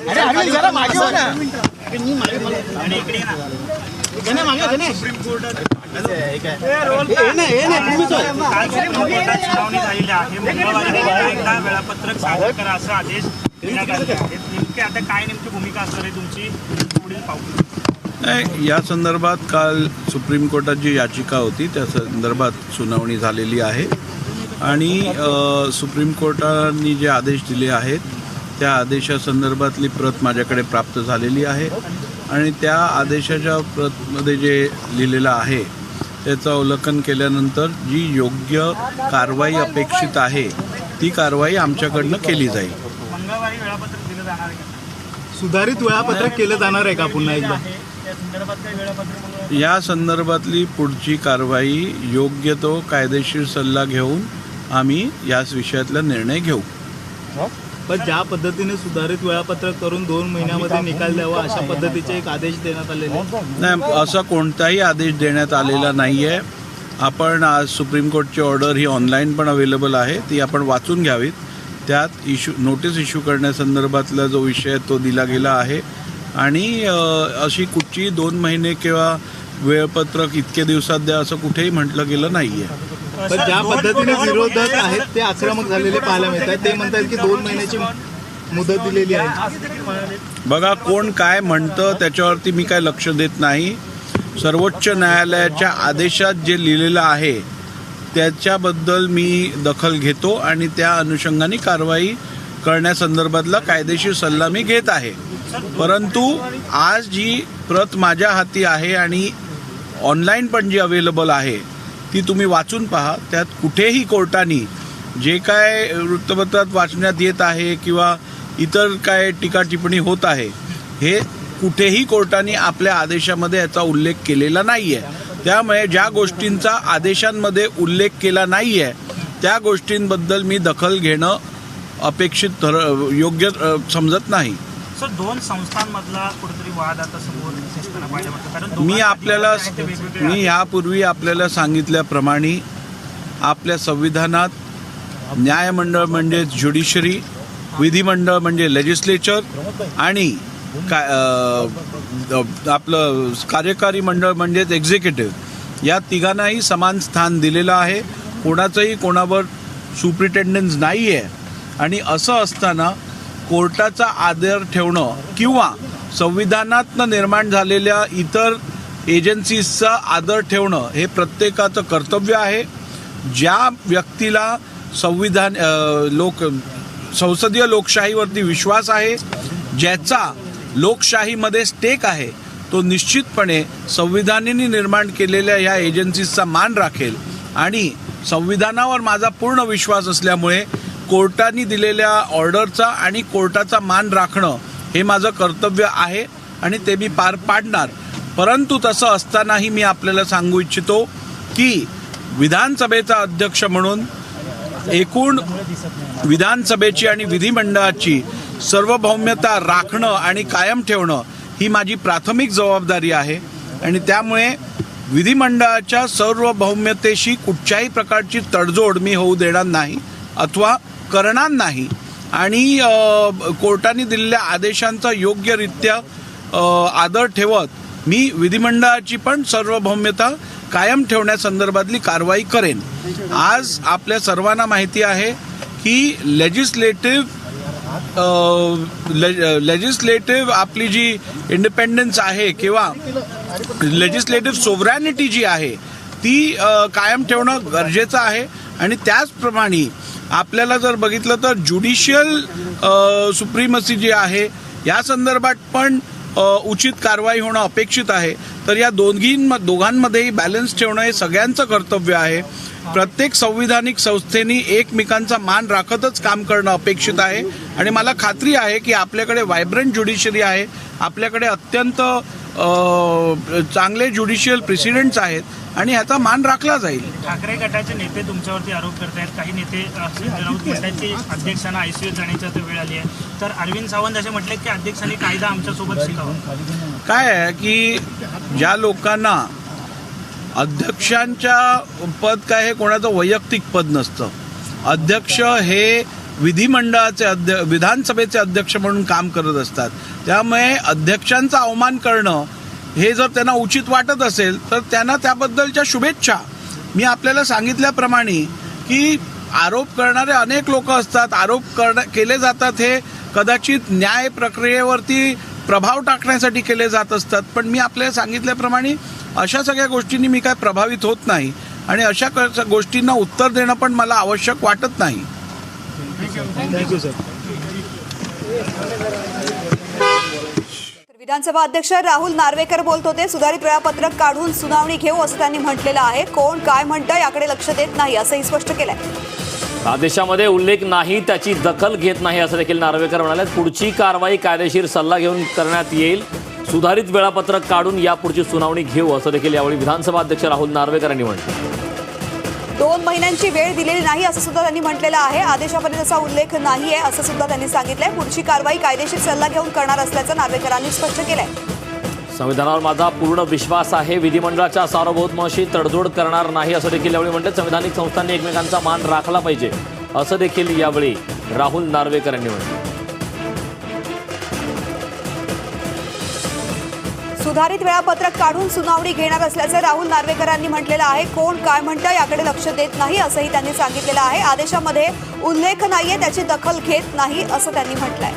Supreme कोर्टात सुनावणी झालेली आहे. मंगळवारी एकदा वेळापत्रक सादर करा असा आदेश देण्यात आले आहेत. नेमके आता काय नेमकी भूमिका असणार आहे तुमची पुढील पाऊल? या संदर्भात काल सुप्रीम कोर्टात जी याचिका होती त्या संदर्भात सुनावणी झालेली आहे आणि सुप्रीम कोर्टाने जे आदेश दिले आहेत त्या आदेशासंदर्भातली प्रत माझ्याकडे प्राप्त झालेली आहे आणि त्या आदेशाच्या प्रतमध्ये जे लिहिलेलं आहे त्याचं अवलोकन केल्यानंतर जी योग्य कारवाई अपेक्षित आहे ती कारवाई आमच्याकडनं केली जाईल. मंगळवारी वेळापत्रक दिलं जाणार आहे का? सुधारित वेळापत्रक केलं जाणार आहे का पुन्हा एकदा? त्या संदर्भात काही वेळापत्रक या संदर्भातली पुढची कारवाई योग्य तो कायदेशीर सल्ला घेऊन आम्ही याच विषयातला निर्णय घेऊ. पण ज्या पद्धतीने सुधारित वेळापत्रक करून 2 महिन्यामध्ये निकाल द्यावा अशा पद्धतीचे एक आदेश देण्यात आलेले नाही, असा कोणताही आदेश देण्यात आलेला नाही आहे. आपण आज सुप्रीम कोर्टची ऑर्डर ही ऑनलाईन पण अवेलेबल आहे, ती आपण वाचून घ्यावीत. त्यात नोटीस इश्यू करण्यासंदर्भातला जो विषय तो दिला गेला आहे आणि अशी कुठची 2 महिने किंवा वेळपत्रक इतके दिवसात द्या असं कुठेही म्हटलं गेलं नाही आहे. पण ज्या पद्धतीने विरोधक आहेत ते आक्रमक झालेले पाहायला मिळत आहेत. ते म्हणतात की 2 महिन्याची मुदत दिलेली आहे. बघा, कोण काय म्हणतं त्याच्यावरती मी काय लक्ष देत नाही. सर्वोच्च न्यायालयाच्या आदेशात जे लिहिलेलं आहे त्याच्याबद्दल मी दखल घेतो आणि त्या अनुषंगाने कारवाई करण्यासंदर्भातला कायदेशीर सल्ला मी घेत आहे. परंतु आज जी प्रत माझ्या हाती आहे आणि ऑनलाईन पण जी अवेलेबल आहे ती तुम्ही वाचून पहा. त्यात कुठेही कोर्टाने जे काय वृत्तपत्रात वाचण्यात येत आहे किंवा इतर काय टीका टिप्पणी होत आहे हे कुठेही कोर्टाने आपल्या आदेशामध्ये याचा उल्लेख केलेला नाही आहे. त्यामुळे ज्या गोष्टींचा आदेशांमध्ये उल्लेख केला नाही आहे त्या गोष्टींबद्दल मी दखल घेणं अपेक्षित योग्य समजत नाही. सर, 2 संस्थांमधला कुठेतरी वाद आता समोर दिसताना पाहायला मिळतो. कारण मी यापूर्वी आपल्याला सांगितल्याप्रमाणे आपल्या संविधानात न्यायमंडळ म्हणजे ज्युडिशरी, विधिमंडळ म्हणजे लेजिस्लेचर आणि आपलं कार्यकारी मंडळ म्हणजेच एक्झिक्युटिव्ह या तिघांनाही समान स्थान दिलेलं आहे. कोणाचंही कोणावर सुप्रिटेंडन्स नाही आहे आणि असं असताना कोर्टाचा आदर ठेवणं किंवा संविधानातनं निर्माण झालेल्या इतर एजन्सीजचा आदर ठेवणं हे प्रत्येकाचं कर्तव्य आहे. ज्या व्यक्तीला संसदीय लोकशाहीवरती विश्वास आहे, ज्याचा लोकशाहीमध्ये स्टेक आहे, तो निश्चितपणे संविधानाने निर्माण केलेल्या या एजन्सीजचा मान राखेल आणि संविधानावर माझा पूर्ण विश्वास असल्यामुळे कोर्टाने दिलेल्या ऑर्डरचा आणि कोर्टाचा मान राखणं हे माझं कर्तव्य आहे आणि ते मी पार पाडणार. परंतु तसं असतानाही मी आपल्याला सांगू इच्छितो की विधानसभेचा अध्यक्ष म्हणून एकूण विधानसभेची आणि विधिमंडळाची सार्वभौम्यता राखणं आणि कायम ठेवणं ही माझी प्राथमिक जबाबदारी आहे आणि त्यामुळे विधिमंडळाच्या सार्वभौम्यतेशी कुठच्याही प्रकारची तडजोड मी होऊ देणार नाही अथवा करणार नाही आणि कोर्टाने दिलेल्या आदेशांचा योग्यरित्या आदर ठेवत मी विधिमंडळाची पण सार्वभौम्यता कायम ठेवण्यासंदर्भातली कारवाई करेन. आज आपल्या सर्वांना माहिती आहे की लेजिस्लेटिव्ह आपली जी इंडिपेंडन्स आहे किंवा लेजिस्लेटिव्ह सोव्हरॅनिटी जी आहे ती कायम ठेवणं गरजेचं आहे आणि त्याचप्रमाणे आपल्याला जर बघितलं तर ज्युडिशियल सुप्रीमसी जी आहे या संदर्भात पण उचित कारवाई होणं अपेक्षित आहे. तर या दोघांमध्येही बॅलन्स ठेवणं हे सगळ्यांचं कर्तव्य आहे. प्रत्येक संविधानिक संस्थेनी एकमेकांचा मान राखतच काम करणं अपेक्षित आहे आणि मला खात्री आहे की आपल्याकडे व्हायब्रंट ज्युडिशरी आहे, आपल्याकडे अत्यंत चांगले ज्युडिशियल प्रेसिडेंट्स आहेत आणि ह्याचा मान राखला जाईल. ठाकरे गटाचे नेते तुमच्यावरती आरोप करत आहेत. काही नेते संजय राऊत म्हणतात की अध्यक्षांना आयसीयूत जाण्याची वेळ आली आहे. तर अरविंद सावंत असे म्हटले की अध्यक्षांनी कायदा आमच्यासोबत शिकावा. काय आहे की ज्या लोकांना अध्यक्षांच्या पद काय हे कोणाचं वैयक्तिक पद नसतं. अध्यक्ष हे विधिमंडळाचे विधानसभेचे अध्यक्ष म्हणून काम करत असतात. त्यामुळे अध्यक्षांचा अवमान करणं हे जर त्यांना उचित वाटत असेल तर त्यांना त्याबद्दलच्या शुभेच्छा. मी आपल्याला सांगितल्याप्रमाणे की आरोप करणारे अनेक लोक असतात. आरोप केले जातात हे कदाचित न्याय प्रक्रियेवरती प्रभाव टाकण्यासाठी केले जात असतात. पण मी आपल्याला सांगितल्याप्रमाणे अशा सगळ्या गोष्टींनी मी काय प्रभावित होत नाही आणि अशा गोष्टींना उत्तर देणं पण मला आवश्यक वाटत नाही. Thank you sir. विधानसभा अध्यक्ष राहुल नार्वेकर बोलत होते. सुधारित वेळापत्रक काढून सुनावणी घेऊ असं त्यांनी म्हटलेलं आहे. कोण काय म्हणतं याकडे लक्ष देत नाही असंही स्पष्ट केलंय. आदेशामध्ये उल्लेख नाही, त्याची दखल घेत नाही असं देखील नार्वेकर म्हणाले. पुढची कारवाई कायदेशीर सल्ला घेऊन करण्यात येईल. सुधारित वेळापत्रक काढून यापुढची सुनावणी घेऊ असं देखील यावेळी विधानसभा अध्यक्ष राहुल नार्वेकर यांनी म्हटलं. 2 महिन्यांची वेळ दिलेली नाही असं सुद्धा त्यांनी म्हटलेलं आहे. आदेशामध्ये त्याचा उल्लेख नाहीये असं सुद्धा त्यांनी सांगितलंय. पुढची कारवाई कायदेशीर सल्ला घेऊन करणार असल्याचं नार्वेकरांनी स्पष्ट केलंय. संविधानावर माझा पूर्ण विश्वास आहे. विधिमंडळाच्या सार्वभौमत्वाशी तडजोड करणार नाही असं देखील यावेळी म्हटलं. संविधानिक संस्थांनी एकमेकांचा मान राखला पाहिजे असं देखील यावेळी राहुल नार्वेकर यांनी म्हटलं. सुधारित वेळापत्रक काढून सुनावणी घेणार असल्याचं राहुल नार्वेकरांनी म्हटलेलं आहे. कोण काय म्हणतं याकडे लक्ष देत नाही असंही त्यांनी सांगितलेलं आहे. आदेशामध्ये उल्लेख नाहीये, त्याची दखल घेत नाही असं त्यांनी म्हटलंय.